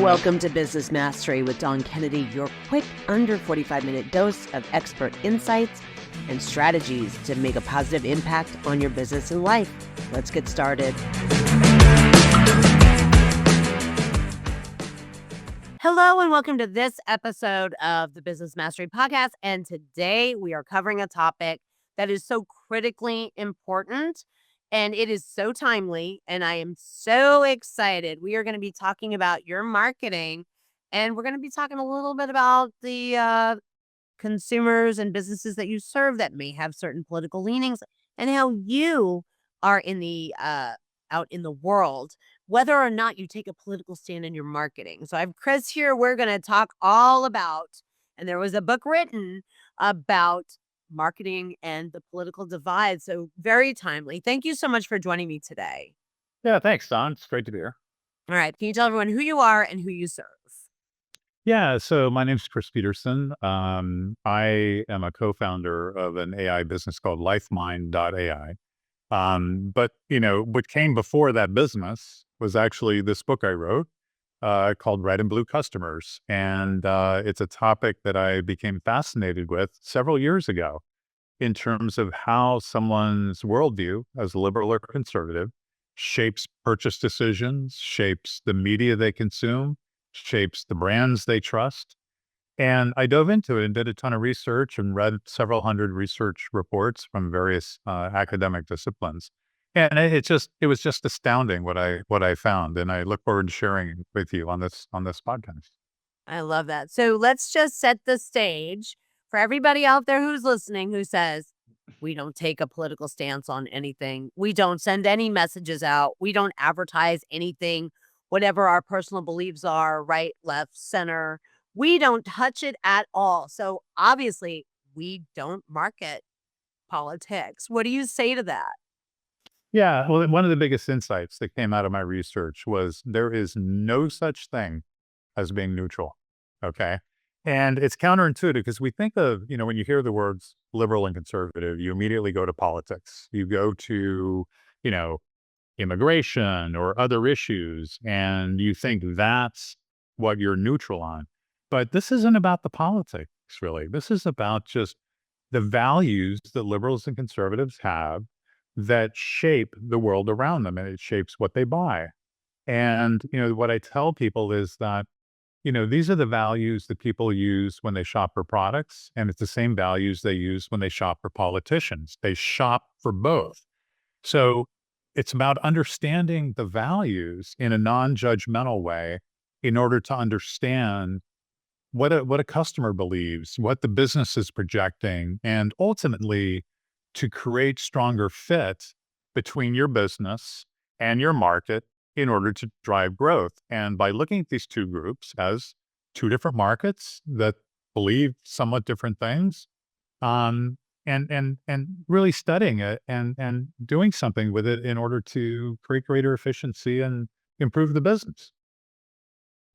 Welcome to Business Mastery with Dawn Kennedy, your quick under 45-minute dose of expert insights and strategies to make a positive impact on your business and life. Let's get started. Hello and welcome to this episode of the Business Mastery Podcast. And today we are covering a topic that is so critically important and it is so timely. And I am so excited. We are going to be talking about your marketing, and we're going to be talking a little bit about the consumers and businesses that you serve that may have certain political leanings and how you are in the out in the world, whether or not you take a political stand in your marketing. So I have Chris here. We're going to talk all about, and there was a book written about marketing and the political divide. So very timely. Thank you so much for joining me today. Yeah, thanks, Don. It's great to be here. All right. Can you tell everyone who you are and who you serve? Yeah, so my name's Chris Peterson. I am a co-founder of an AI business called Lifemind.ai. But, what came before that business was actually this book I wrote called Red and Blue Customers. And it's a topic that I became fascinated with several years ago in terms of how someone's worldview as liberal or conservative shapes purchase decisions, shapes the media they consume, shapes the brands they trust. And I dove into it and did a ton of research and read several hundred research reports from various academic disciplines. And it was just astounding what I found. And I look forward to sharing with you on this podcast. I love that. So let's just set the stage for everybody out there who's listening who says, we don't take a political stance on anything. We don't send any messages out. We don't advertise anything, whatever our personal beliefs are, right, left, center. We don't touch it at all. So obviously, we don't market politics. What do you say to that? Yeah, well, one of the biggest insights that came out of my research was there is no such thing as being neutral. Okay. And it's counterintuitive because we think of, when you hear the words liberal and conservative, you immediately go to politics. You go to, you know, immigration or other issues, and you think that's what you're neutral on. But this isn't about the politics, really. This is about just the values that liberals and conservatives have that shape the world around them, and it shapes what they buy. And, what I tell people is that, these are the values that people use when they shop for products, and it's the same values they use when they shop for politicians. They shop for both. So it's about understanding the values in a non-judgmental way in order to understand what a customer believes, what the business is projecting, and ultimately to create stronger fit between your business and your market in order to drive growth. And by looking at these two groups as two different markets that believe somewhat different things, and really studying it and doing something with it in order to create greater efficiency and improve the business.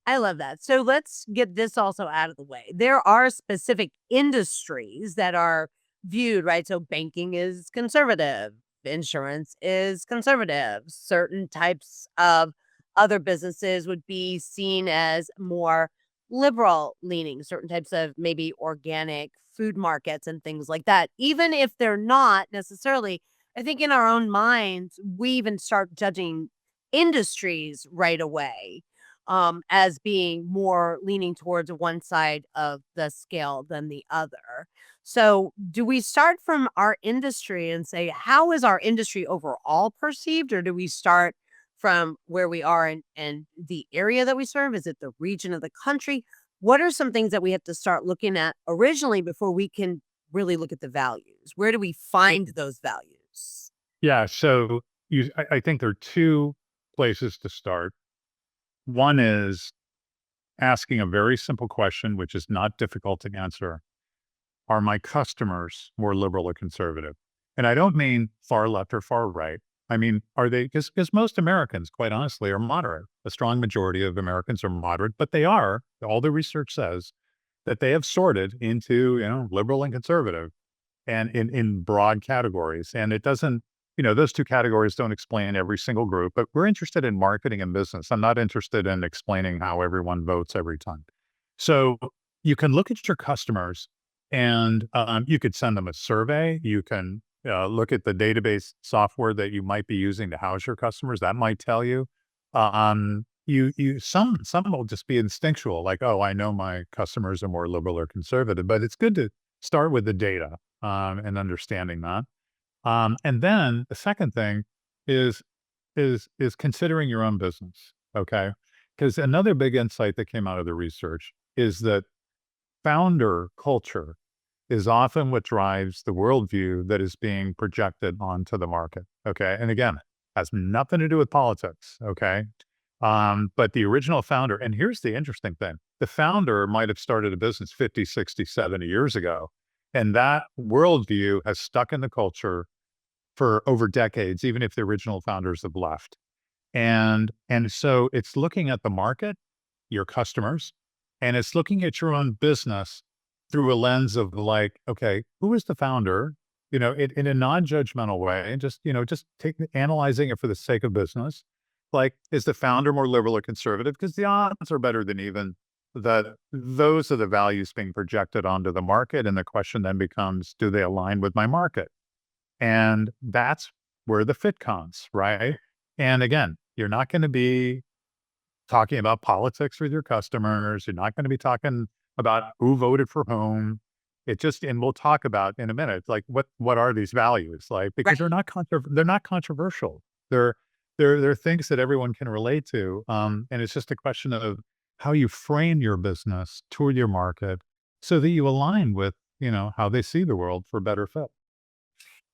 I love that. So let's get this also out of the way. There are specific industries that are viewed, right? So banking is conservative, insurance is conservative, certain types of other businesses would be seen as more liberal leaning, certain types of maybe organic food markets and things like that. Even if they're not necessarily, I think in our own minds, we even start judging industries right away as being more leaning towards one side of the scale than the other. So do we start from our industry and say, how is our industry overall perceived? Or do we start from where we are and the area that we serve? Is it the region of the country? What are some things that we have to start looking at originally before we can really look at the values? Where do we find those values? Yeah. So I think there are two places to start. One is asking a very simple question, which is not difficult to answer. Are my customers more liberal or conservative? And I don't mean far left or far right. I mean, are they, because most Americans, quite honestly, are moderate. A strong majority of Americans are moderate, but they are, all the research says that they have sorted into, liberal and conservative and in broad categories. And it doesn't those two categories don't explain every single group, but we're interested in marketing and business. I'm not interested in explaining how everyone votes every time. So you can look at your customers and you could send them a survey. You can look at the database software that you might be using to house your customers. That might tell you. Some will just be instinctual, like, oh, I know my customers are more liberal or conservative, but it's good to start with the data and understanding that. And then the second thing is is considering your own business. Okay. Because another big insight that came out of the research is that founder culture is often what drives the worldview that is being projected onto the market. Okay. And again, has nothing to do with politics. Okay. But the original founder, and here's the interesting thing, the founder might have started a business 50, 60, 70 years ago. And that worldview has stuck in the culture for over decades, even if the original founders have left. And so it's looking at the market, your customers, and it's looking at your own business through a lens of like, okay, who is the founder? In a non-judgmental way, and just analyzing it for the sake of business. Like, is the founder more liberal or conservative? Because the odds are better than even that those are the values being projected onto the market. And the question then becomes, do they align with my market? And that's where the fit comes, right? And again, you're not going to be talking about politics with your customers. You're not going to be talking about who voted for whom. And we'll talk about in a minute, like what are these values like? Because Right. they're not controversial. They're they're things that everyone can relate to. And it's just a question of how you frame your business toward your market so that you align with, how they see the world for better fit.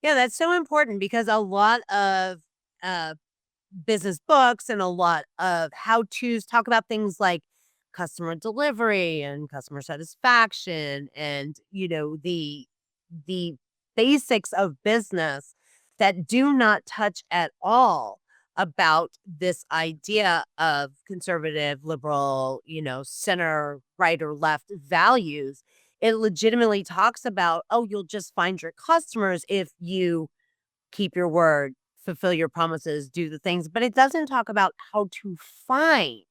Yeah, that's so important because a lot of uh, business books and a lot of how to's talk about things like customer delivery and customer satisfaction and the basics of business that do not touch at all about this idea of conservative, liberal, center, right or left values. It legitimately talks about, oh, you'll just find your customers if you keep your word, fulfill your promises, do the things, but it doesn't talk about how to find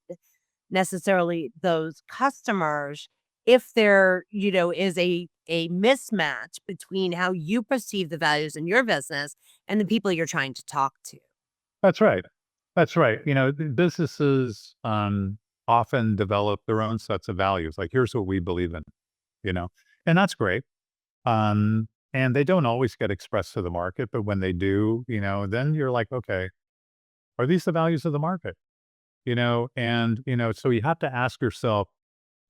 necessarily those customers if there, is a mismatch between how you perceive the values in your business and the people you're trying to talk to. That's right. That's right. Businesses often develop their own sets of values. Like, here's what we believe in, you know, and that's great. And they don't always get expressed to the market, but when they do, then you're like, okay, are these the values of the market? So you have to ask yourself,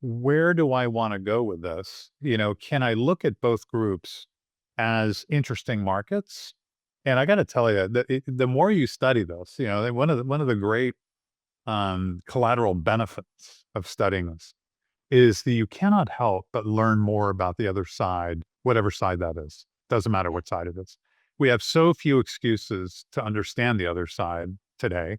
where do I want to go with this? Can I look at both groups as interesting markets? And I got to tell you that the more you study this, one of the great collateral benefits of studying this is that you cannot help but learn more about the other side, whatever side that is. Doesn't matter what side it is. We have so few excuses to understand the other side today.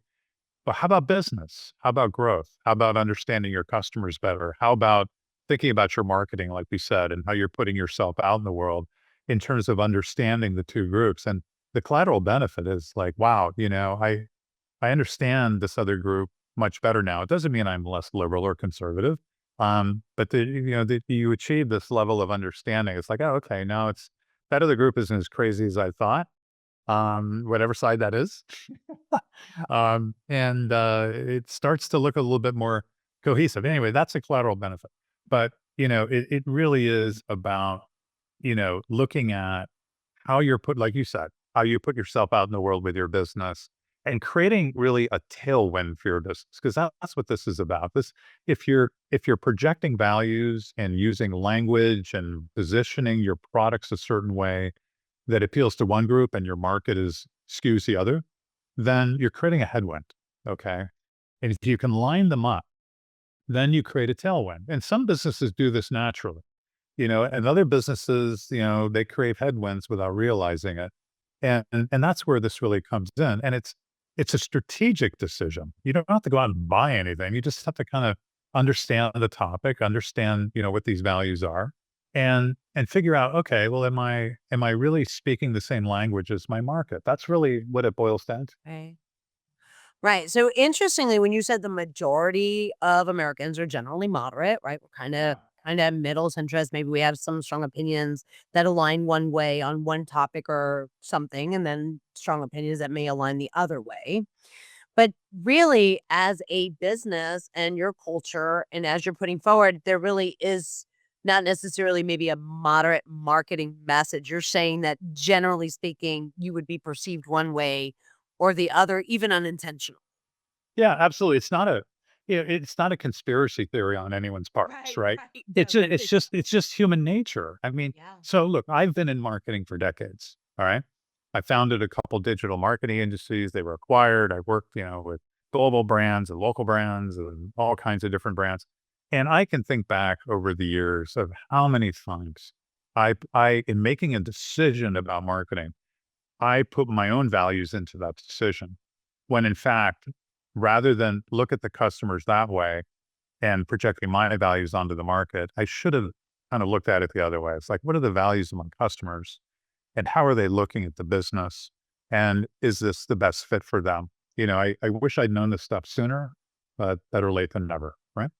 But how about business? How about growth? How about understanding your customers better? How about thinking about your marketing, like we said, and how you're putting yourself out in the world in terms of understanding the two groups? And the collateral benefit is like, wow, I understand this other group much better now. It doesn't mean I'm less liberal or conservative. But you achieve this level of understanding. It's like, oh, okay, now it's that other group isn't as crazy as I thought. Whatever side that is. And it starts to look a little bit more cohesive. Anyway, that's a collateral benefit. But, it really is about, looking at how you're put, like you said, how you put yourself out in the world with your business and creating really a tailwind for your business. Cause that's what this is about. If you're projecting values and using language and positioning your products a certain way that appeals to one group and your market skews the other, then you're creating a headwind. Okay. And if you can line them up, then you create a tailwind. And some businesses do this naturally, and other businesses, they create headwinds without realizing it. And that's where this really comes in. And it's a strategic decision. You don't have to go out and buy anything. You just have to kind of understand the topic, understand, what these values are, and figure out, okay, well, am I really speaking the same language as my market? That's really what it boils down to. Right. Right. So interestingly, when you said the majority of Americans are generally moderate, right? We're kind of middle centrist. Maybe we have some strong opinions that align one way on one topic or something, and then strong opinions that may align the other way. But really, as a business and your culture, and as you're putting forward, there really is not necessarily maybe a moderate marketing message. You're saying that generally speaking, you would be perceived one way or the other, even unintentional. Yeah, absolutely. It's not a conspiracy theory on anyone's parts, Right, right? right. It's No, ju- that it's is just it's just human nature. I mean, yeah. so look, I've been in marketing for decades. All right. I founded a couple digital marketing agencies. They were acquired. I worked, with global brands and local brands and all kinds of different brands. And I can think back over the years of how many times in making a decision about marketing, I put my own values into that decision when in fact, rather than look at the customers that way and projecting my values onto the market, I should have kind of looked at it the other way. It's like, what are the values of my customers and how are they looking at the business? And is this the best fit for them? I wish I'd known this stuff sooner, but better late than never. Right.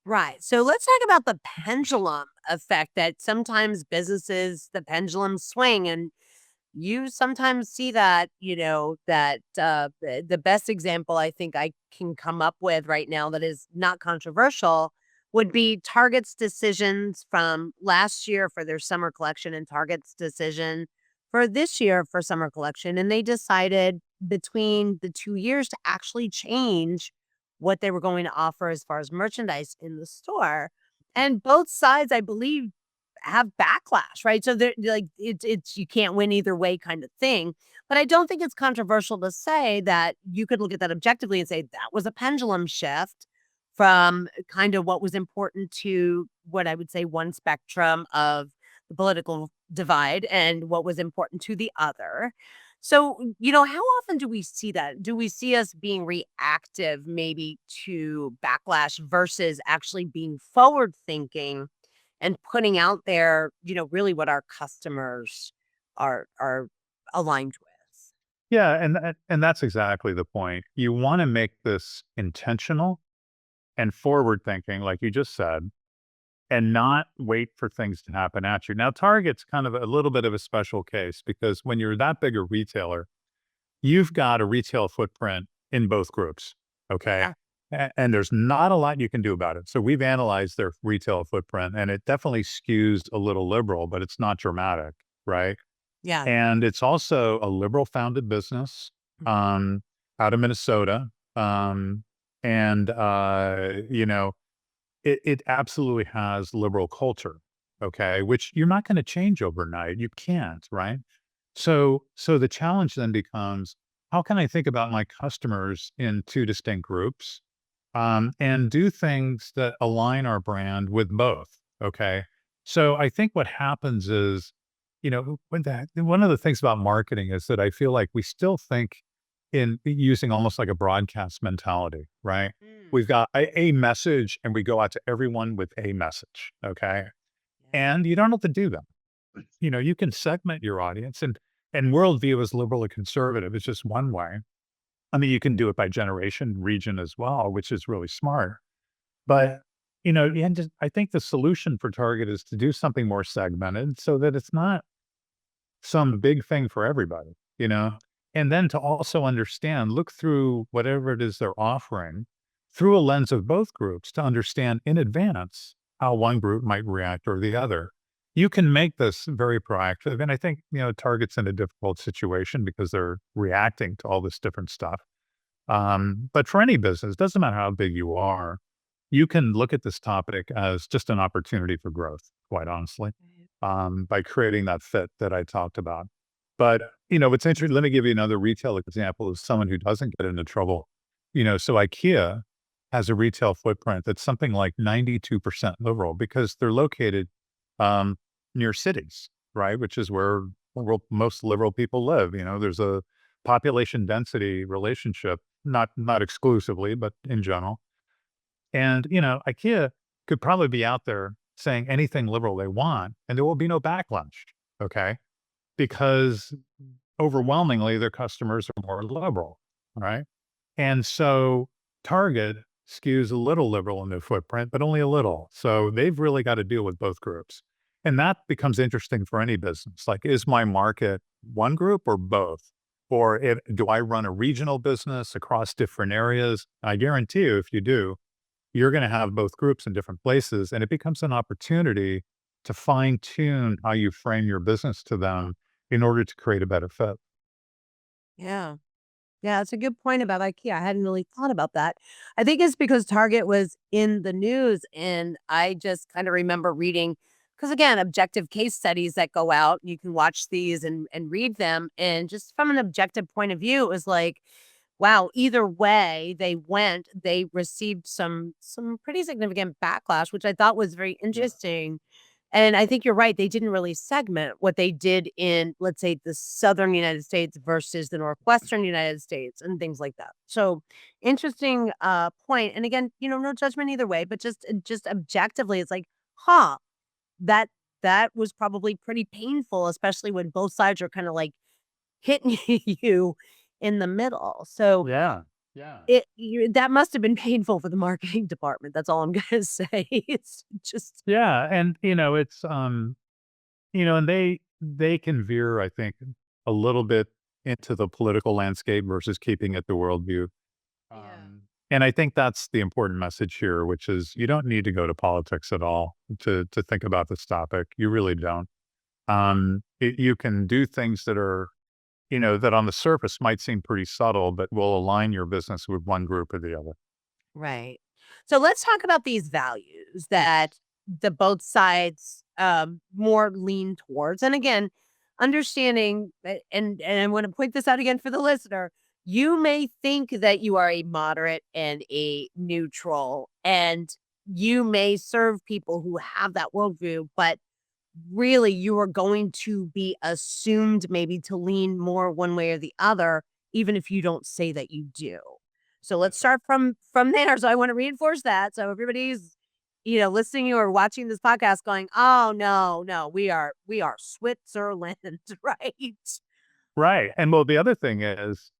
Right. So let's talk about the pendulum effect that sometimes businesses, the pendulum swing. And you sometimes see that, that the best example I think I can come up with right now that is not controversial would be Target's decisions from last year for their summer collection and Target's decision for this year for summer collection. And they decided between the 2 years to actually change what they were going to offer as far as merchandise in the store. And both sides, I believe, have backlash, right? So they're like, it's you can't win either way kind of thing. But I don't think it's controversial to say that you could look at that objectively and say that was a pendulum shift from kind of what was important to what I would say one spectrum of the political divide and what was important to the other. So, how often do we see that? Do we see us being reactive maybe to backlash versus actually being forward thinking and putting out there, really what our customers are aligned with? Yeah. And that's exactly the point. You want to make this intentional and forward thinking, like you just said, and not wait for things to happen at you. Now, Target's kind of a little bit of a special case because when you're that big a retailer, you've got a retail footprint in both groups. Okay. Yeah. And there's not a lot you can do about it. So we've analyzed their retail footprint and it definitely skews a little liberal, but it's not dramatic. Right. Yeah. And it's also a liberal founded business Mhm. um, out of Minnesota. And, it absolutely has liberal culture, okay, which you're not gonna change overnight, you can't, right? So the challenge then becomes, how can I think about my customers in 2 distinct groups, and do things that align our brand with both, okay? So I think what happens is, when that one of the things about marketing is that I feel like we still think in using almost like a broadcast mentality, right? Mm. We've got a message and we go out to everyone with a message, okay? Yeah. And you don't have to do that. You can segment your audience and worldview is liberal or conservative. It's just one way. I mean, you can do it by generation, region as well, which is really smart. But I think the solution for Target is to do something more segmented so that it's not some big thing for everybody. And then to also understand, look through whatever it is they're offering through a lens of both groups to understand in advance how one group might react or the other. You can make this very proactive. And I think, Target's in a difficult situation because they're reacting to all this different stuff. But for any business, doesn't matter how big you are, you can look at this topic as just an opportunity for growth, quite honestly, Right. by creating that fit that I talked about. But, what's interesting, let me give you another retail example of someone who doesn't get into trouble. So IKEA has a retail footprint that's something like 92% liberal because they're located um, near cities, right? Which is where most liberal people live. There's a population density relationship, not exclusively, but in general. And, IKEA could probably be out there saying anything liberal they want, and there will be no backlash. Okay. Because overwhelmingly their customers are more liberal. Right. And so Target skews a little liberal in their footprint, but only a little. So they've really got to deal with both groups. And that becomes interesting for any business. Like, is my market one group or both? Or do I run a regional business across different areas? I guarantee you, if you do, you're going to have both groups in different places. And it becomes an opportunity to fine tune how you frame your business to them in order to create a better fit. Yeah. Yeah, that's a good point about IKEA. I hadn't really thought about that. I think it's because Target was in the news, and I just kind of remember reading, because again, objective case studies that go out, you can watch these and read them. And just from an objective point of view, it was like, wow, either way they went, they received some pretty significant backlash, which I thought was very interesting. And I think you're right, they didn't really segment what they did in, let's say, the Southern United States versus the Northwestern United States and things like that. So, interesting, point, and again, no judgment either way, but just objectively, it's like, "Huh, that that was probably pretty painful," especially when both sides are kinda, like, hitting you in the middle. So, Yeah. Yeah. that must have been painful for the marketing department, that's all I'm gonna say. It's just Yeah. And, and they can veer, I think, a little bit into the political landscape versus keeping it the worldview. Yeah. And I think that's the important message here, which is you don't need to go to politics at all to think about this topic. You really don't. You can do things that are, that on the surface might seem pretty subtle, but will align your business with one group or the other. Right. So let's talk about these values that the both sides more lean towards. And again, understanding and I want to point this out again for the listener. You may think that you are a moderate and a neutral, and you may serve people who have that worldview, but really you are going to be assumed maybe to lean more one way or the other, even if you don't say that you do. So let's That's right. start from there. So I want to reinforce that. So everybody's, listening or watching this podcast going, oh no, no, we are Switzerland, right? Right. And well, the other thing is,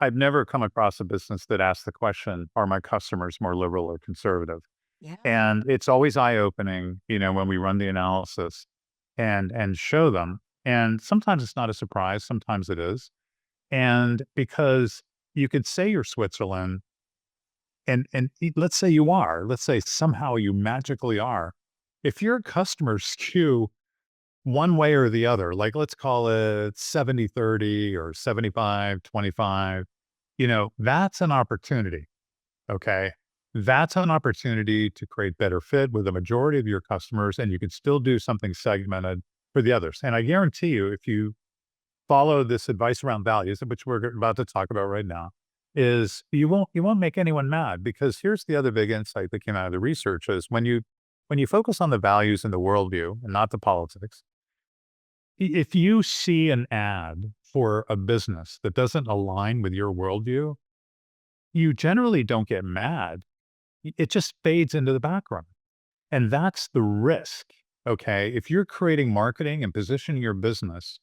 I've never come across a business that asks the question, are my customers more liberal or conservative? Yeah. And it's always eye-opening, when we run the analysis and show them. And sometimes it's not a surprise, sometimes it is. And because you could say you're Switzerland let's say you are, let's say somehow you magically are. If your customers skew one way or the other, like let's call it 70-30 or 75-25, that's an opportunity. Okay. That's an opportunity to create better fit with the majority of your customers, and you can still do something segmented for the others. And I guarantee you, if you follow this advice around values, which we're about to talk about right now, is you won't make anyone mad, because here's the other big insight that came out of the research is when you focus on the values and the worldview and not the politics, if you see an ad for a business that doesn't align with your worldview, you generally don't get mad. It just fades into the background. And that's the risk. Okay. If you're creating marketing and positioning your business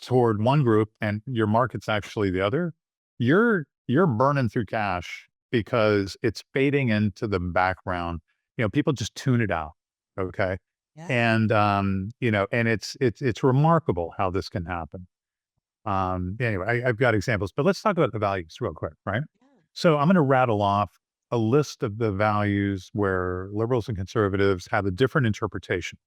toward one group and your market's actually the other, you're burning through cash because it's fading into the background. People just tune it out. Okay. Yeah. And and it's remarkable how this can happen. Anyway, I've got examples, but let's talk about the values real quick, right? So I'm going to rattle off a list of the values where liberals and conservatives have a different interpretation.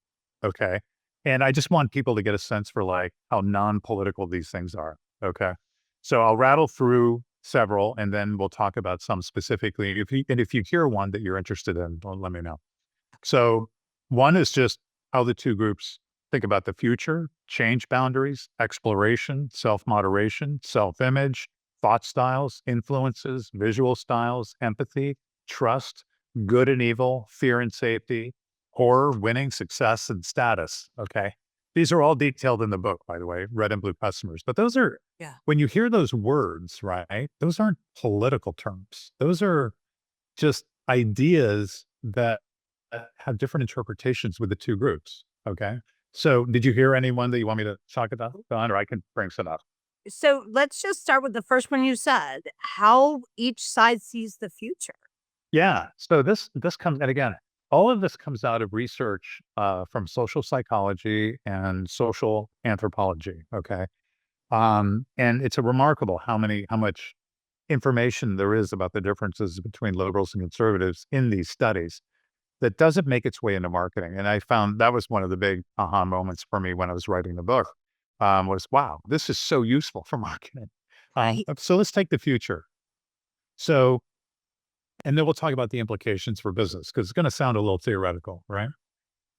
Okay. And I just want people to get a sense for like how non-political these things are. Okay. So I'll rattle through several and then we'll talk about some specifically. If you hear one that you're interested in, well, let me know. So one is just how the two groups think about the future, change boundaries, exploration, self-moderation, self-image, thought styles, influences, visual styles, empathy, trust, good and evil, fear and safety, horror, winning, success, and status. Okay. These are all detailed in the book, by the way, red and blue customers. But those are, Yeah. when you hear those words, right? Those aren't political terms. Those are just ideas that have different interpretations with the two groups. Okay. So did you hear anyone that you want me to talk about, Don, or I can bring some up? So let's just start with the first one you said, how each side sees the future. Yeah. So this comes, and again, all of this comes out of research from social psychology and social anthropology. Okay. And it's a remarkable how much information there is about the differences between liberals and conservatives in these studies that doesn't make its way into marketing. And I found that was one of the big aha moments for me when I was writing the book. Was wow, this is so useful for marketing. Right. So let's take the future. So, and then we'll talk about the implications for business because it's going to sound a little theoretical, right?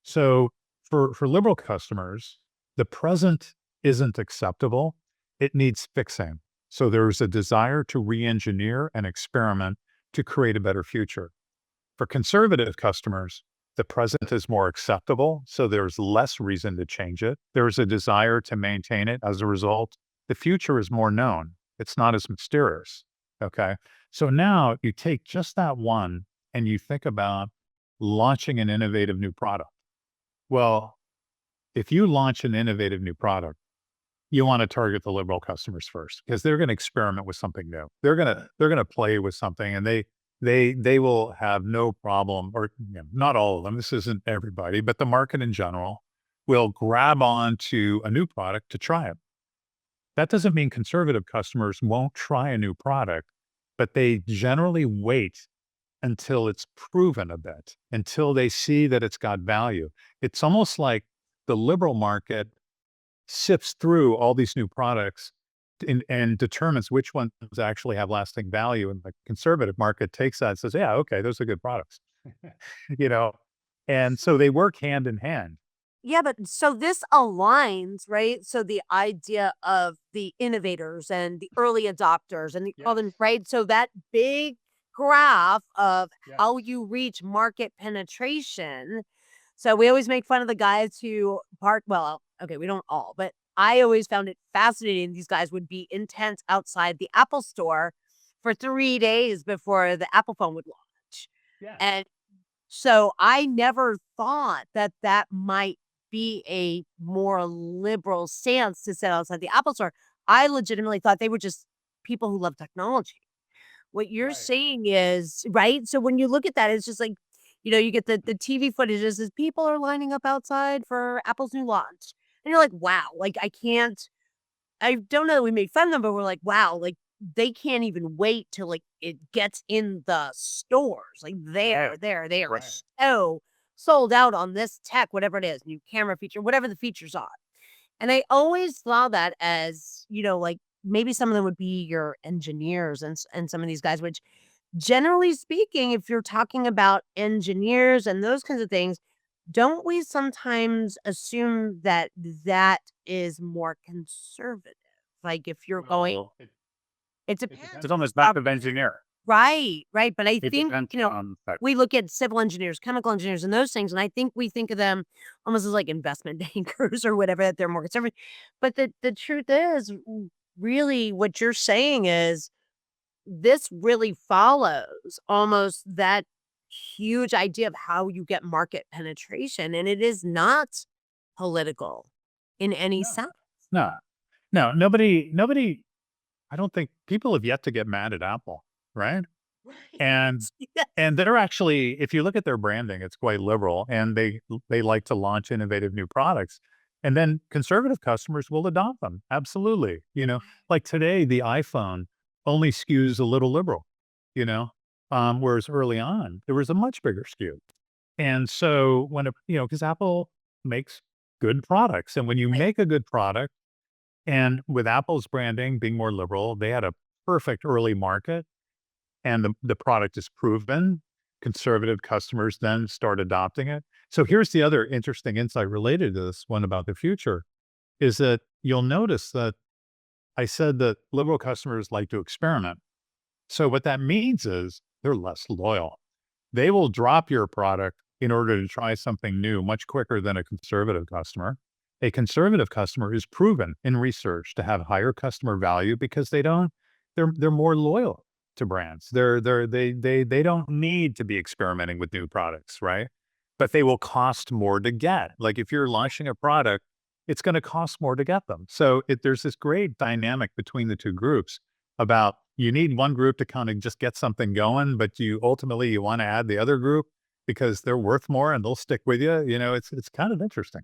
So, for liberal customers, the present isn't acceptable; it needs fixing. So there's a desire to re-engineer and experiment to create a better future. For conservative customers, the present is more acceptable, so there's less reason to change it. There's a desire to maintain it. As a result, the future is more known. It's not as mysterious. Okay. So now you take just that one and you think about launching an innovative new product. Well, if you launch an innovative new product, you want to target the liberal customers first because they're going to experiment with something new. They're going to play with something, and they will have no problem, or not all of them. This isn't everybody, but the market in general will grab on to a new product to try it. That doesn't mean conservative customers won't try a new product, but they generally wait until it's proven a bit, until they see that it's got value. It's almost like the liberal market sifts through all these new products and determines which ones actually have lasting value. And the conservative market takes that and says, yeah, okay, those are good products, you know? And so they work hand in hand. Yeah, but so this aligns, right? So the idea of the innovators and the early adopters and the other, Yes. right? So that big graph of Yes. how you reach market penetration. So we always make fun of the guys who park, well, okay, we don't all, but I always found it fascinating. These guys would be intent outside the Apple store for 3 days before the Apple phone would launch. Yes. And so I never thought that that might be a more liberal stance to sit outside the Apple store. I legitimately thought they were just people who love technology. What you're Right. saying is right? So when you look at that, it's just like, you get the TV footage as people are lining up outside for Apple's new launch. And you're like, wow, like I don't know that we made fun of them, but we're like, wow, like they can't even wait till like it gets in the stores. Like Right. they are Right. so sold out on this tech, whatever it is, new camera feature, whatever the features are. And I always saw that as, like maybe some of them would be your engineers and some of these guys, which generally speaking, if you're talking about engineers and those kinds of things, don't we sometimes assume that that is more conservative? Like if you're going, Well, it it depends. depends. It's on this back of engineer. Right, right. But I It think, depends on that. we look at civil engineers, chemical engineers, and those things, and I think we think of them almost as like investment bankers or whatever, that they're more conservative. But the truth is, really, what you're saying is this really follows almost that huge idea of how you get market penetration, and it is not political in any No, sense. no, no, nobody, I don't think people have yet to get mad at Apple, right? Right. And Yeah. they're actually, if you look at their branding, it's quite liberal, and they like to launch innovative new products. And then conservative customers will adopt them. Absolutely. Like today, the iPhone only skews a little liberal, you know, whereas early on, there was a much bigger skew. And so because Apple makes good products, and when you Right. make a good product, and with Apple's branding being more liberal, they had a perfect early market, and the product is proven. Conservative customers then start adopting it. So here's the other interesting insight related to this one about the future is that you'll notice that I said that liberal customers like to experiment. So what that means is they're less loyal. They will drop your product in order to try something new much quicker than a conservative customer. A conservative customer is proven in research to have higher customer value because they're more loyal to brands. They don't need to be experimenting with new products, right? but they will cost more to get. Like if you're launching a product, it's going to cost more to get them. So there's this great dynamic between the two groups about you need one group to kind of just get something going, but you ultimately you want to add the other group because they're worth more and they'll stick with you. You know, it's kind of interesting.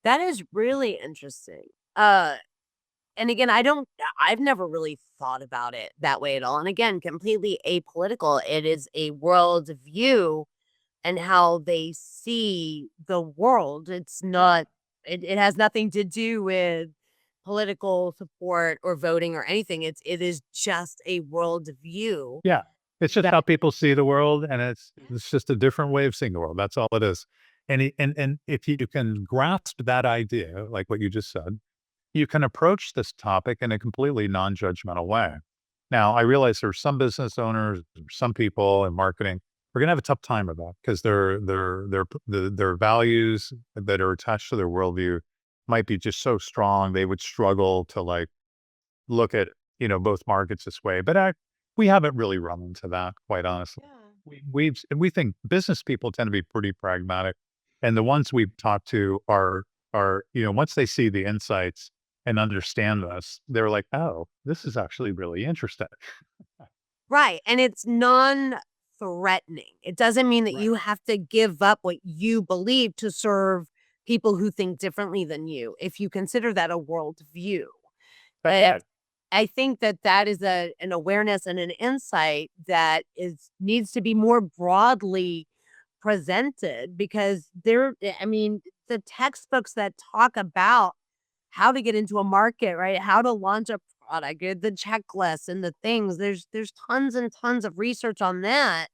That is really interesting. And again, I've never really thought about it that way at all. And again, completely apolitical. It is a world view and how they see the world. It's not, it has nothing to do with political support or voting or anything. It is just a world view Yeah. It's just that, how people see the world, and yeah. it's just a different way of seeing the world. That's all it is. And if you can grasp that idea, like what you just said, you can approach this topic in a completely non-judgmental way. Now, I realize there are some business owners, some people in marketing, we're gonna have a tough time with that because their values that are attached to their worldview might be just so strong, they would struggle to, like, look at, both markets this way, but we haven't really run into that, quite honestly. Yeah. We think business people tend to be pretty pragmatic, and the ones we've talked to are, once they see the insights and understand this, they're like, "Oh, this is actually really interesting." Right. And it's non-threatening. It doesn't mean that Right. you have to give up what you believe to serve people who think differently than you, if you consider that a worldview. But Uh, yeah, I think that that is an awareness and an insight that is needs to be more broadly presented because I mean, the textbooks that talk about how to get into a market, right? How to launch a product, the checklist and the things. There's tons and tons of research on that.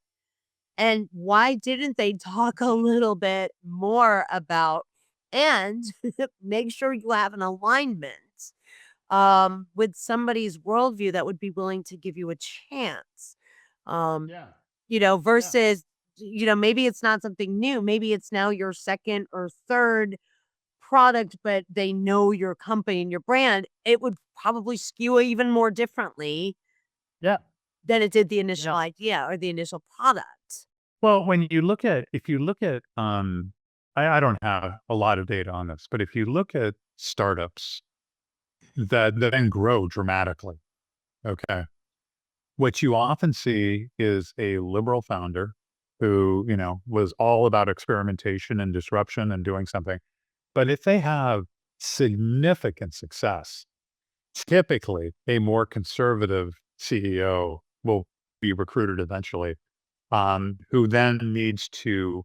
And why didn't they talk a little bit more about and make sure you have an alignment with somebody's worldview that would be willing to give you a chance. Um, yeah, yeah, versus, maybe it's not something new. Maybe it's now your second or third product, but they know your company and your brand. It would probably skew even more differently yeah, than it did the yeah. initial idea or the initial product. Well, if you look at, I don't have a lot of data on this, but if you look at startups that then grow dramatically, okay, what you often see is a liberal founder who, was all about experimentation and disruption and doing something. But if they have significant success, typically a more conservative CEO will be recruited eventually, who then needs to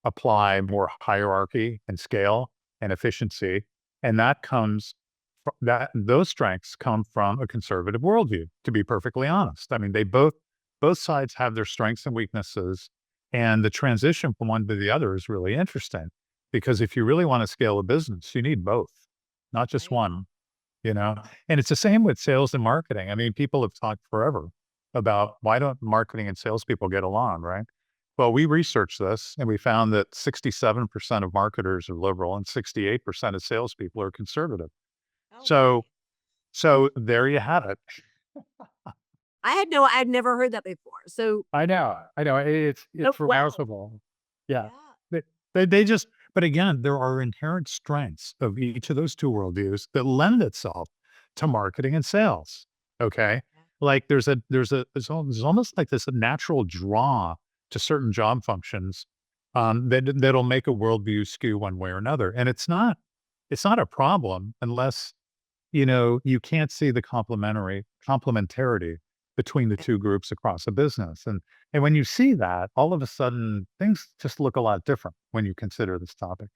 apply more hierarchy and scale and efficiency. And that comes that those strengths come from a conservative worldview, to be perfectly honest. I mean, both sides have their strengths and weaknesses. And the transition from one to the other is really interesting because if you really want to scale a business, you need both, not just Right. one, you know? And it's the same with sales and marketing. I mean, people have talked forever about why don't marketing and salespeople get along, right? Well, we researched this and we found that 67% of marketers are liberal and 68% of salespeople are conservative. Oh, So really? so there you have it. I'd never heard that before. So, I know, oh, it's wow. remarkable. Yeah. Yeah. They they just but again, there are inherent strengths of each of those 2 worldviews that lend itself to marketing and sales, okay? Yeah. Like, there's almost like this natural draw to certain job functions, that'll make a worldview skew one way or another, and it's not a problem unless you can't see the complementarity between the Yeah. 2 groups across a business, and when you see that, all of a sudden, things just look a lot different when you consider this topic.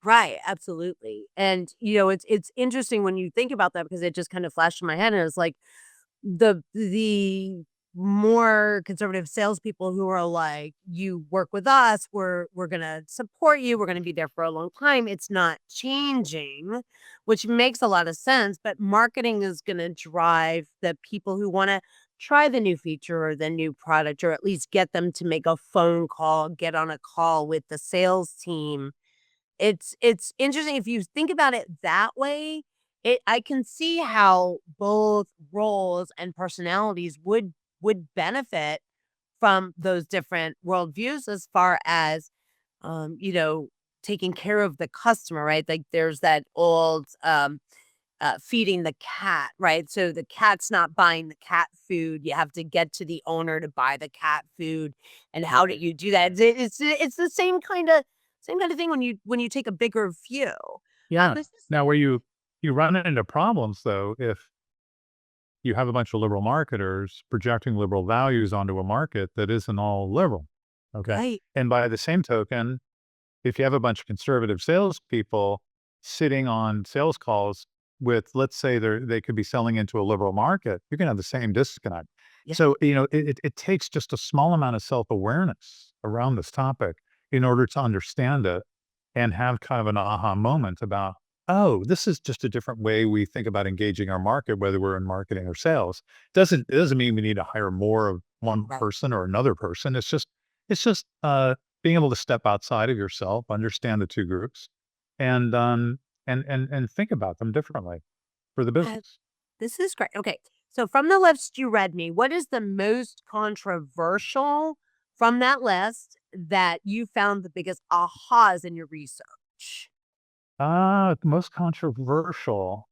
Right, absolutely. And it's interesting when you think about that because it just kind of flashed in my head and it's like the more conservative salespeople who are like, "You work with us, we're gonna support you, we're gonna be there for a long time." It's not changing, which makes a lot of sense. But marketing is gonna drive the people who want to try the new feature or the new product, or at least get them to make a phone call, get on a call with the sales team. It's interesting if you think about it that way. I can see how both roles and personalities would benefit from those different worldviews as far as you know, taking care of the customer, right? Like there's that old feeding the cat, right? So the cat's not buying the cat food. You have to get to the owner to buy the cat food. And how do Right. you do that? It's the same kind of thing when you take a bigger view. Yeah. This is Now, where you run into problems though, if you have a bunch of liberal marketers projecting liberal values onto a market that isn't all liberal. Okay. right. And by the same token, if you have a bunch of conservative salespeople sitting on sales calls with, let's say they could be selling into a liberal market, you're going to have the same disconnect. Yeah. So, it takes just a small amount of self awareness around this topic in order to understand it and have kind of an aha moment about, oh, this is just a different way we think about engaging our market, whether we're in marketing or sales. It doesn't mean we need to hire more of one Right. person or another person. It's just being able to step outside of yourself, understand the two groups, and and think about them differently for the Uh, business. this is great. Okay. So from the list you read me, what is the most controversial from that list that you found the biggest ahas in your research? The most controversial.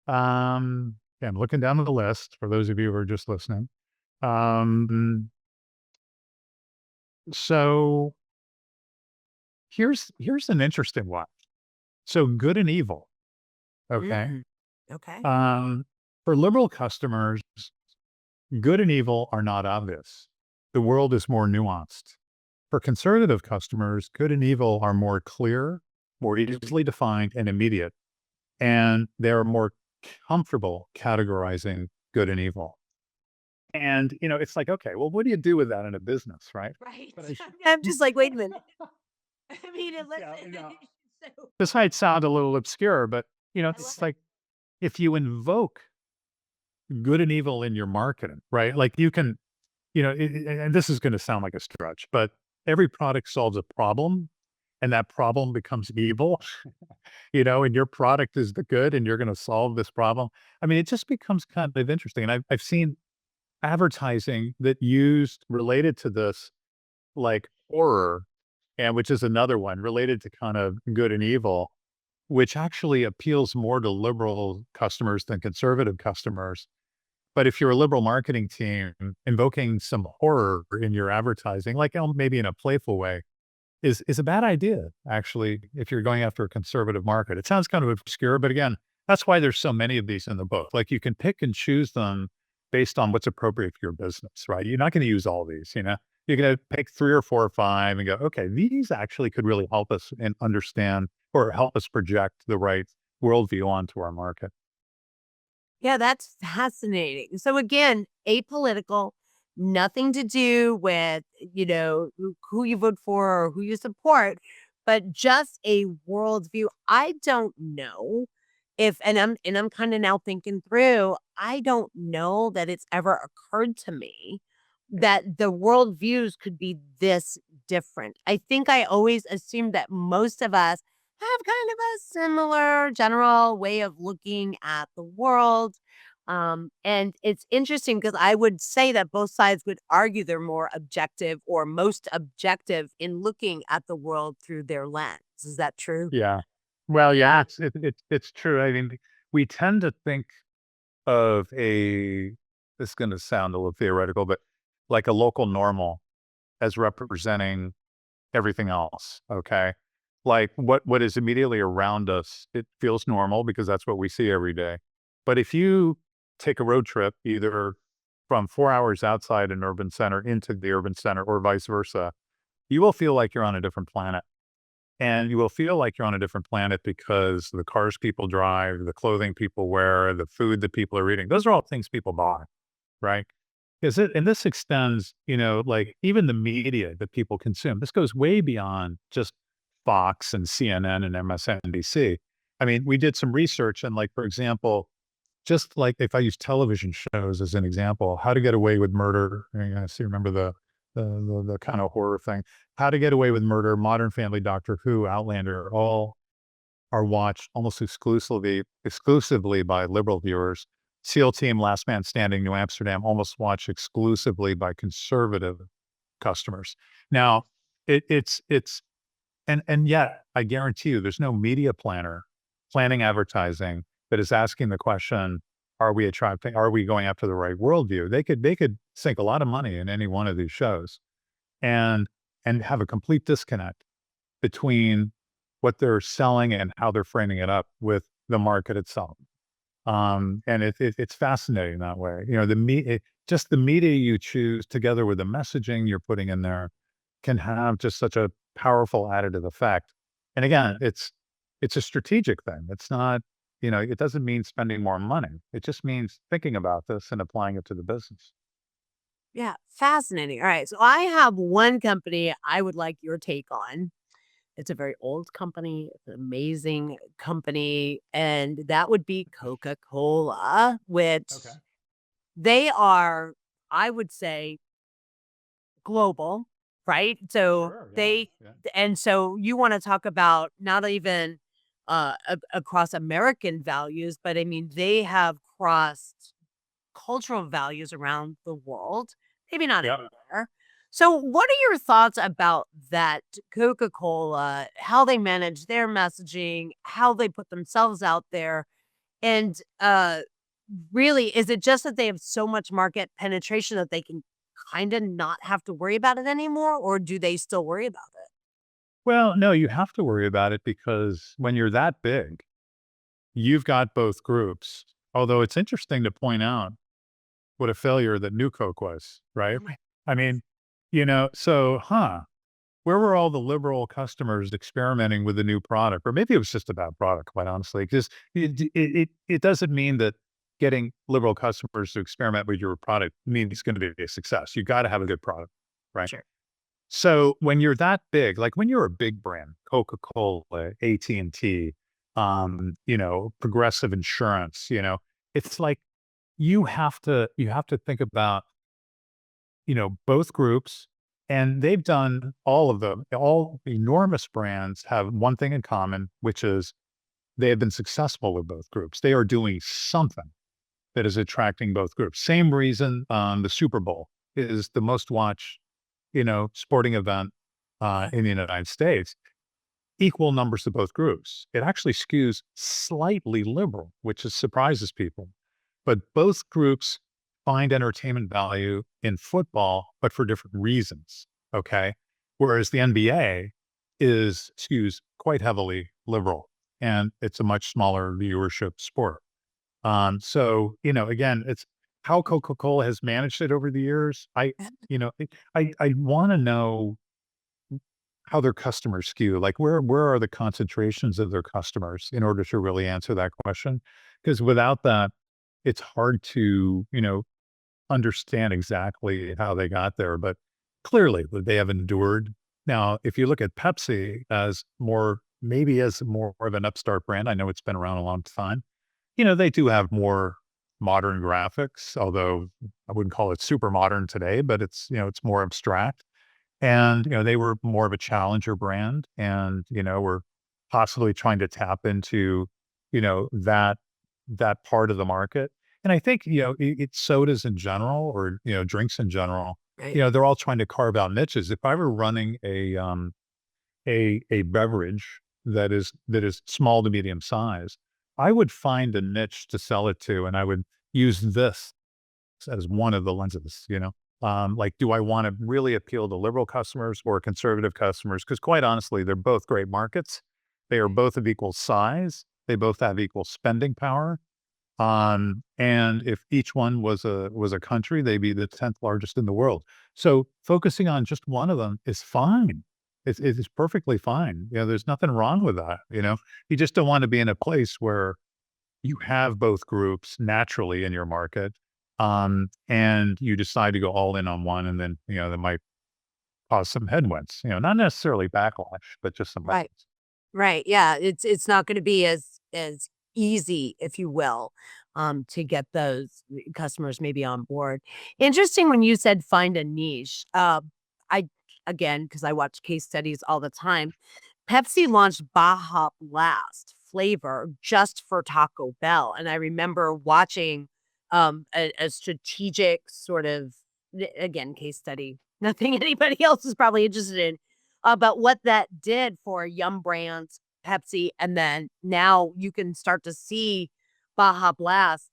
Yeah, I'm looking down the list for those of you who are just listening. Um, so here's an interesting one. So good and evil. Okay. Mm, okay. Um, for liberal customers, good and evil are not obvious. The world is more nuanced. For conservative customers, good and evil are more clear, more easily defined, and immediate. And they're more comfortable categorizing good and evil. And, it's like, okay, well, what do you do with that in a business, right? Right. But I, I'm just like, wait a minute. I mean, yeah, listen. So this might sound a little obscure, but, I love it's it. like if you invoke good and evil in your marketing, right? Like you can, and this is going to sound like a stretch, but every product solves a problem and that problem becomes evil, and your product is the good and you're going to solve this problem. I mean, it just becomes kind of interesting. And I've seen advertising that used related to this, like horror, and which is another one related to kind of good and evil, which actually appeals more to liberal customers than conservative customers. But if you're a liberal marketing team, invoking some horror in your advertising, like maybe in a playful way, is a bad idea, actually, if you're going after a conservative market. It sounds kind of obscure, but again, that's why there's so many of these in the book. Like you can pick and choose them based on what's appropriate for your business, right? You're not going to use all these. You're going to pick 3 or 4 or 5 and go, okay, these actually could really help us and understand or help us project the right worldview onto our market. Yeah, that's fascinating. So again, apolitical, nothing to do with, who you vote for or who you support, but just a worldview. I don't know if and I'm kind of now thinking through, I don't know that it's ever occurred to me that the worldviews could be this different. I think I always assumed that most of us have kind of a similar general way of looking at the world. And it's interesting because I would say that both sides would argue they're more objective or most objective in looking at the world through their lens. Is that true? Yeah. Well, yeah, it's true. I mean, we tend to think of this is going to sound a little theoretical, but like a local normal as representing everything else. Okay. Like what is immediately around us, it feels normal because that's what we see every day. But if you take a road trip, either from 4 hours outside an urban center into the urban center or vice versa, you will feel like you're on a different planet. And you will feel like you're on a different planet because the cars people drive, the clothing people wear, the food that people are eating, those are all things people buy, right? And this extends, like even the media that people consume. This goes way beyond just Fox and CNN and MSNBC. I mean, we did some research and like, for example, just like if I use television shows as an example, How to Get Away with Murder. I see, remember the kind of horror thing. How to Get Away with Murder, Modern Family, Doctor Who, Outlander, all are watched almost exclusively by liberal viewers. SEAL Team, Last Man Standing, New Amsterdam, almost watched exclusively by conservative customers. Now, it's And yet, I guarantee you, there's no media planner planning advertising that is asking the question, are we attracting, are we going after the right worldview? They could sink a lot of money in any one of these shows and have a complete disconnect between what they're selling and how they're framing it up with the market itself. And it's fascinating that way. You know, just the media you choose together with the messaging you're putting in there can have just such a powerful additive effect. And again, it's a strategic thing. It's not, it doesn't mean spending more money. It just means thinking about this and applying it to the business. Yeah, fascinating. All right, so I have one company I would like your take on. It's a very old company, it's an amazing company, and that would be Coca-Cola, Okay. which they are, I would say, global, right? So Sure. Yeah. they Yeah. and so you wanna talk about not even, across American values, but I mean, they have crossed cultural values around the world, maybe not Yep. everywhere. So, what are your thoughts about that Coca-Cola, how they manage their messaging, how they put themselves out there? And really, is it just that they have so much market penetration that they can kind of not have to worry about it anymore? Or do they still worry about it? Well, no, you have to worry about it because when you're that big, you've got both groups. Although it's interesting to point out what a failure that New Coke was, right? Right. I mean, so, where were all the liberal customers experimenting with the new product? Or maybe it was just a bad product, quite honestly, because it doesn't mean that getting liberal customers to experiment with your product means it's going to be a success. You got to have a good product, right? Sure. So when you're that big, like when you're a big brand, Coca-Cola, AT&T, Progressive Insurance, it's like you have to think about, both groups, and they've done all of them. All enormous brands have one thing in common, which is they have been successful with both groups. They are doing something that is attracting both groups. Same reason the Super Bowl is the most watched, sporting event in the United States. Equal numbers to both groups. It actually skews slightly liberal, which surprises people. But both groups find entertainment value in football, but for different reasons. Okay. Whereas the NBA skews quite heavily liberal and it's a much smaller viewership sport. So, again, it's how Coca-Cola has managed it over the years. I want to know how their customers skew. Like where are the concentrations of their customers in order to really answer that question? Because without that, it's hard to, understand exactly how they got there. But clearly they have endured. Now, if you look at Pepsi as maybe as more of an upstart brand, I know it's been around a long time. They do have more modern graphics, although I wouldn't call it super modern today, but it's more abstract. And, they were more of a challenger brand and, were possibly trying to tap into, that part of the market. And I think, it's sodas in general or, drinks in general, Right. they're all trying to carve out niches. If I were running a beverage that is small to medium size, I would find a niche to sell it to, and I would use this as one of the lenses. Like, do I want to really appeal to liberal customers or conservative customers? Because quite honestly, they're both great markets. They are both of equal size. They both have equal spending power. And if each one was a country, they'd be the 10th largest in the world. So focusing on just one of them is fine. It's perfectly fine. There's nothing wrong with that. You just don't want to be in a place where you have both groups naturally in your market, and you decide to go all in on one, and then that might cause some headwinds. Not necessarily backlash, but just some Right. headwinds. Right. Yeah. It's not going to be as easy, if you will, to get those customers maybe on board. Interesting when you said find a niche. I again because I watch case studies all the time. Pepsi launched Baja Blast flavor just for Taco Bell, and I remember watching a strategic sort of again case study. Nothing anybody else is probably interested in about what that did for Yum Brands, Pepsi, and then now you can start to see Baja Blast,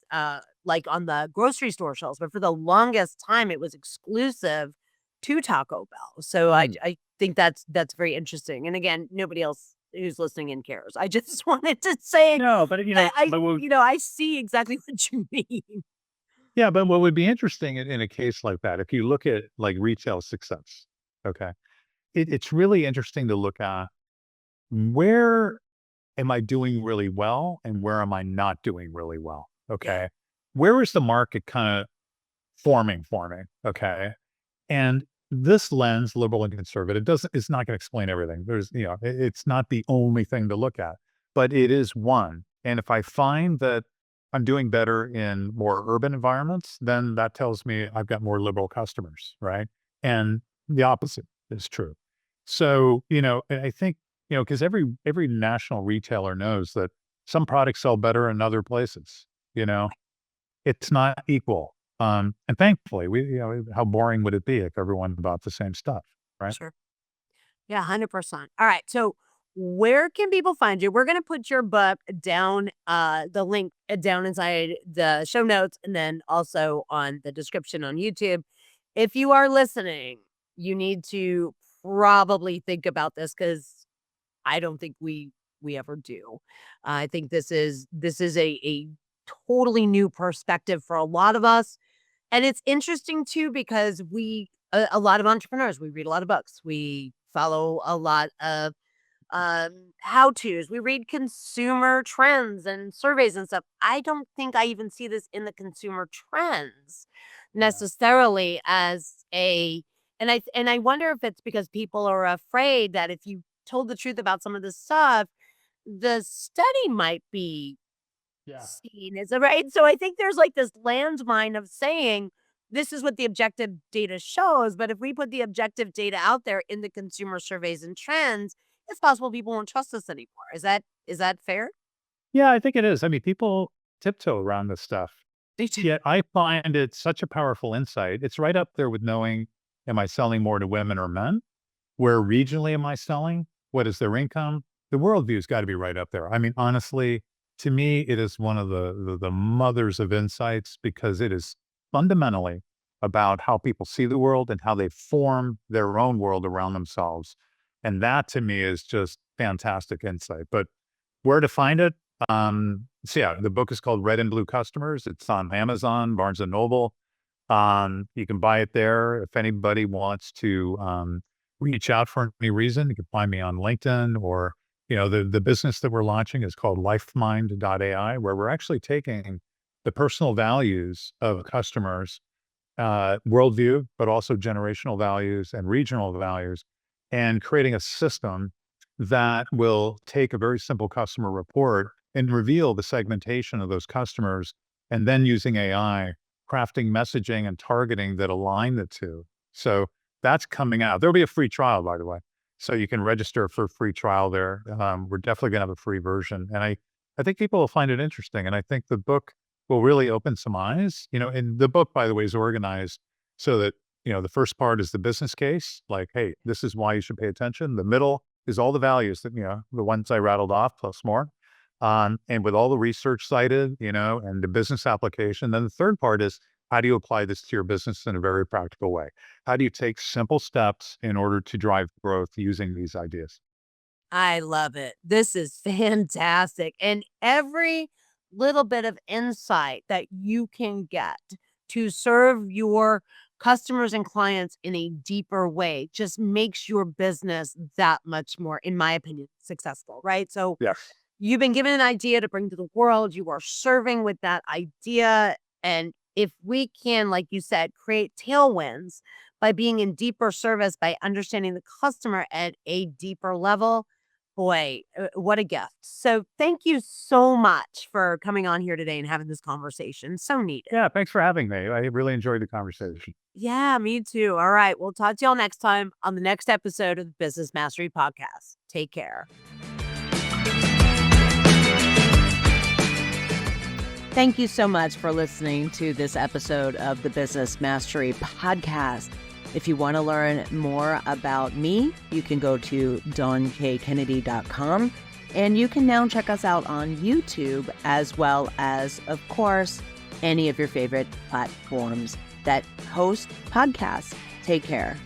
like on the grocery store shelves. But for the longest time, it was exclusive to Taco Bell. So Mm. I think that's very interesting. And again, nobody else who's listening in cares. I just wanted to say No, but I see exactly what you mean. yeah, but what would be interesting in a case like that, if you look at like retail success, okay, it's really interesting to look at where am I doing really well and where am I not doing really well? Yeah, Okay. Where is the market kind of forming for me? Okay. And this lens, liberal and conservative, doesn't it's not going to explain everything. There's, it's not the only thing to look at, but it is one. And if I find that I'm doing better in more urban environments, then that tells me I've got more liberal customers, right? And the opposite is true. So, I think, because every national retailer knows that some products sell better in other places, you know, it's not equal. And thankfully, how boring would it be if everyone bought the same stuff, right? sure. Yeah, 100%. All right. So where can people find you? We're going to put your book down, the link down inside the show notes and then also on the description on YouTube. If you are listening, you need to probably think about this because I don't think we ever do. I think this is a totally new perspective for a lot of us. And it's interesting too because a lot of entrepreneurs, we read a lot of books. We follow a lot of how to's. We read consumer trends and surveys and stuff. I don't think I even see this in the consumer trends Yeah. necessarily as a and I wonder if it's because people are afraid that if you told the truth about some of this stuff, the study might be Yeah. seen as a right. So I think there's like this landmine of saying this is what the objective data shows, but if we put the objective data out there in the consumer surveys and trends, it's possible people won't trust us anymore. Is that fair? Yeah, I think it is. I mean, people tiptoe around this stuff. Me too. Yet I find it such a powerful insight. It's right up there with knowing, am I selling more to women or men? Where regionally am I selling? What is their income? The worldview's got to be right up there. I mean, honestly, to me, it is one of the mothers of insights because it is fundamentally about how people see the world and how they form their own world around themselves. And that to me is just fantastic insight. But where to find it? So yeah, the book is called Red and Blue Customers. It's on Amazon, Barnes and Noble. You can buy it there. If anybody wants to reach out for any reason, you can find me on LinkedIn or, the business that we're launching is called Lifemind.ai, where we're actually taking the personal values of customers, worldview, but also generational values and regional values, and creating a system that will take a very simple customer report and reveal the segmentation of those customers, and then using AI, crafting messaging and targeting that align the two. So that's coming out. There'll be a free trial, by the way. So you can register for a free trial there. We're definitely going to have a free version. And I think people will find it interesting. And I think the book will really open some eyes. And the book, by the way, is organized so that, the first part is the business case, like, hey, this is why you should pay attention. The middle is all the values that, the ones I rattled off plus more. And with all the research cited, and the business application. Then the third part is how do you apply this to your business in a very practical way? How do you take simple steps in order to drive growth using these ideas? I love it. This is fantastic. And every little bit of insight that you can get to serve your customers and clients in a deeper way just makes your business that much more, in my opinion, successful, right? So Yes. you've been given an idea to bring to the world. You are serving with that idea. And if we can, like you said, create tailwinds by being in deeper service, by understanding the customer at a deeper level, boy, what a gift. So thank you so much for coming on here today and having this conversation. So needed. Yeah. Thanks for having me. I really enjoyed the conversation. Yeah, me too. All right. We'll talk to y'all next time on the next episode of the Business Mastery Podcast. Take care. Thank you so much for listening to this episode of the Business Mastery Podcast. If you want to learn more about me, you can go to DawnKKennedy.com, and you can now check us out on YouTube, as well as, of course, any of your favorite platforms that host podcasts. Take care.